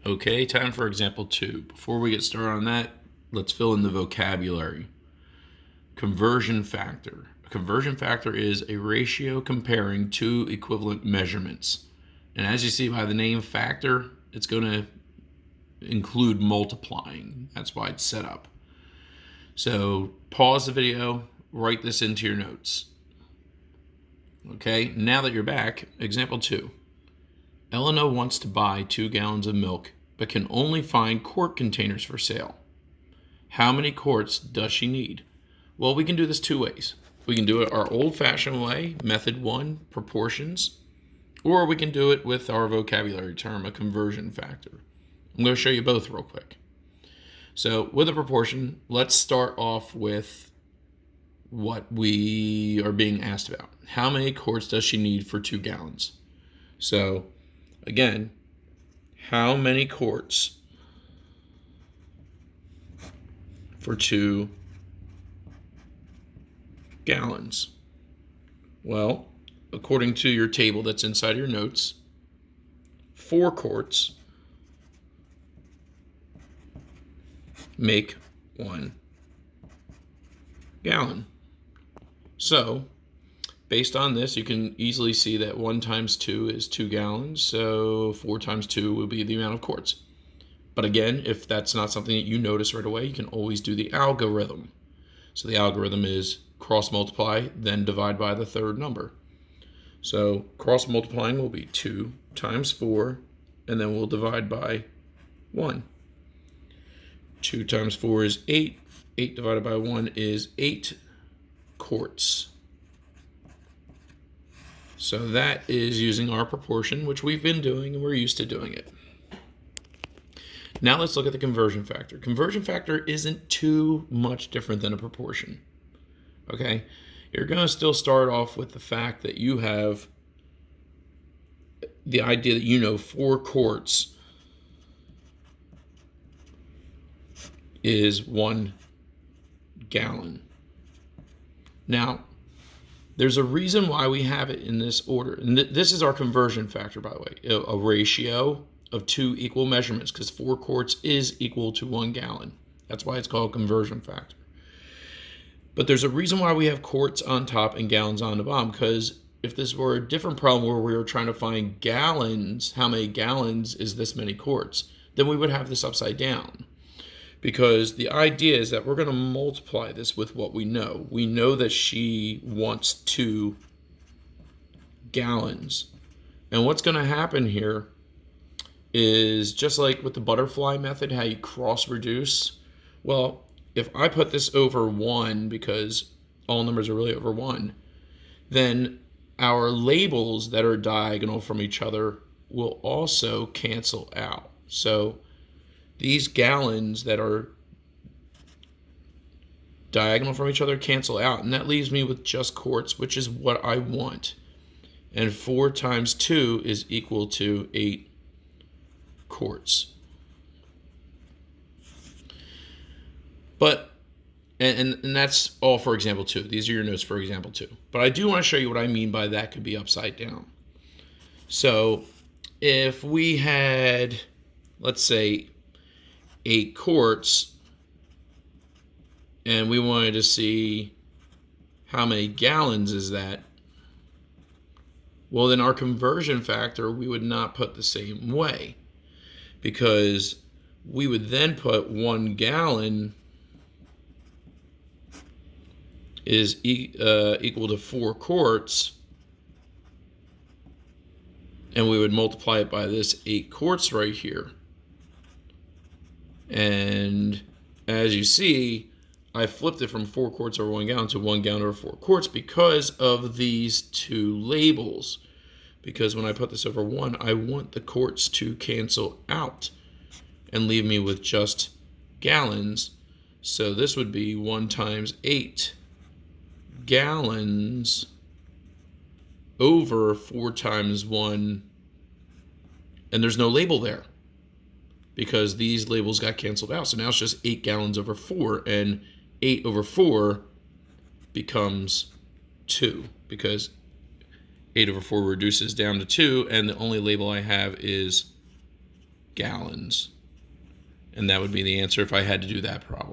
Okay, time for example 2. Before we get started on that, let's fill in the vocabulary. Conversion factor. A conversion factor is a ratio comparing two equivalent measurements. And as you see by the name factor, it's going to include multiplying. That's why it's set up. So pause the video, write this into your notes. Okay, now that you're back, example 2. Elena wants to buy 2 gallons of milk, but can only find quart containers for sale. How many quarts does she need? Well, we can do this 2 ways. We can do it our old-fashioned way, method 1, proportions, or we can do it with our vocabulary term, a conversion factor. I'm going to show you both real quick. So with a proportion, let's start off with what we are being asked about. How many quarts does she need for 2 gallons? So again, how many quarts for 2 gallons? Well, according to your table that's inside your notes, 4 quarts make 1 gallon. So based on this, you can easily see that 1 times 2 is 2 gallons, so 4 times 2 will be the amount of quarts. But again, if that's not something that you notice right away, you can always do the algorithm. So the algorithm is cross multiply, then divide by the third number. So cross multiplying will be 2 times 4, and then we'll divide by 1. 2 times 4 is 8. 8 divided by 1 is 8 quarts. So that is using our proportion, which we've been doing and we're used to doing it. Now let's look at the conversion factor. Conversion factor isn't too much different than a proportion. Okay? You're going to still start off with the fact that you have the idea that you know 4 quarts is 1 gallon. Now, there's a reason why we have it in this order. And this is our conversion factor, by the way, a ratio of 2 equal measurements, because 4 quarts is equal to 1 gallon. That's why it's called conversion factor. But there's a reason why we have quarts on top and gallons on the bottom, because if this were a different problem where we were trying to find gallons, how many gallons is this many quarts, then we would have this upside down. Because the idea is that we're going to multiply this with what we know. We know that she wants 2 gallons. And what's going to happen here is just like with the butterfly method, how you cross-reduce. Well, if I put this over 1, because all numbers are really over 1, then our labels that are diagonal from each other will also cancel out. So these gallons that are diagonal from each other cancel out, and that leaves me with just quarts, which is what I want. And 4 times 2 is equal to 8 quarts. But, and that's all for example 2. These are your notes for example 2. But I do want to show you what I mean by that could be upside down. So if we had, let's say, 8 quarts, and we wanted to see how many gallons is that, well, then our conversion factor, we would not put the same way, because we would then put 1 gallon is equal to 4 quarts, and we would multiply it by this 8 quarts right here. And as you see, I flipped it from 4 quarts over 1 gallon to 1 gallon over 4 quarts because of these 2 labels. Because when I put this over 1, I want the quarts to cancel out and leave me with just gallons. So this would be 1 times 8 gallons over 4 times 1. And there's no label there, because these labels got canceled out. So now it's just 8 gallons over 4, and 8 over 4 becomes 2, because 8 over 4 reduces down to 2, and the only label I have is gallons. And that would be the answer if I had to do that problem.